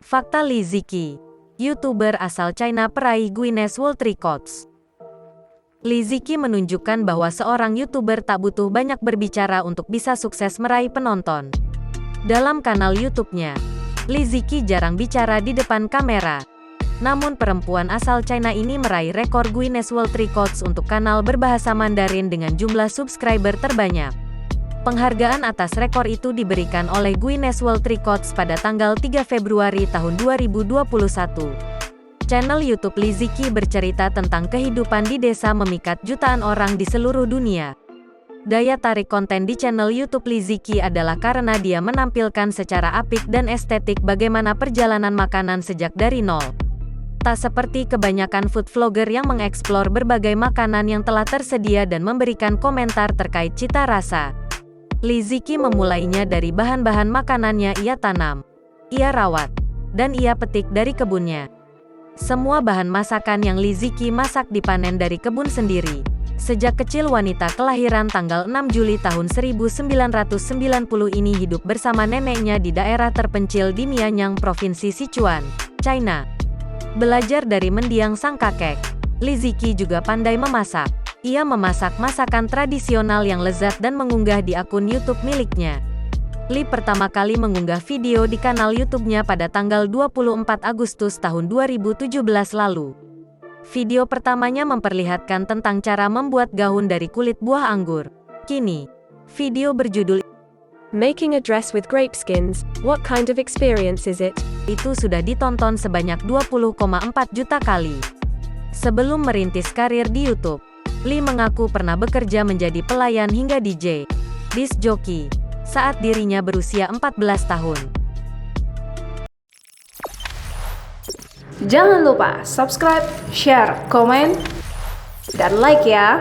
Fakta Li Ziqi, YouTuber asal China peraih Guinness World Records. Li Ziqi menunjukkan bahwa seorang YouTuber tak butuh banyak berbicara untuk bisa sukses meraih penonton. Dalam kanal YouTube-nya, Li Ziqi jarang bicara di depan kamera. Namun perempuan asal China ini meraih rekor Guinness World Records untuk kanal berbahasa Mandarin dengan jumlah subscriber terbanyak. Penghargaan atas rekor itu diberikan oleh Guinness World Records pada tanggal 3 Februari tahun 2021. Channel YouTube Li Ziqi bercerita tentang kehidupan di desa memikat jutaan orang di seluruh dunia. Daya tarik konten di channel YouTube Li Ziqi adalah karena dia menampilkan secara apik dan estetik bagaimana perjalanan makanan sejak dari nol. Tak seperti kebanyakan food vlogger yang mengeksplor berbagai makanan yang telah tersedia dan memberikan komentar terkait cita rasa. Li Ziqi memulainya dari bahan-bahan makanannya ia tanam, ia rawat, dan ia petik dari kebunnya. Semua bahan masakan yang Li Ziqi masak dipanen dari kebun sendiri. Sejak kecil wanita kelahiran tanggal 6 Juli tahun 1990 ini hidup bersama neneknya di daerah terpencil di Mianyang, Provinsi Sichuan, China. Belajar dari mendiang sang kakek, Li Ziqi juga pandai memasak. Ia memasak masakan tradisional yang lezat dan mengunggah di akun YouTube miliknya. Li pertama kali mengunggah video di kanal YouTube-nya pada tanggal 24 Agustus tahun 2017 lalu. Video pertamanya memperlihatkan tentang cara membuat gaun dari kulit buah anggur. Kini, video berjudul Making a dress with grape skins, what kind of experience is it? Itu sudah ditonton sebanyak 20,4 juta kali. Sebelum merintis karir di YouTube, Li mengaku pernah bekerja menjadi pelayan hingga DJ, disc jockey, saat dirinya berusia 14 tahun. Jangan lupa subscribe, share, komen, dan like ya!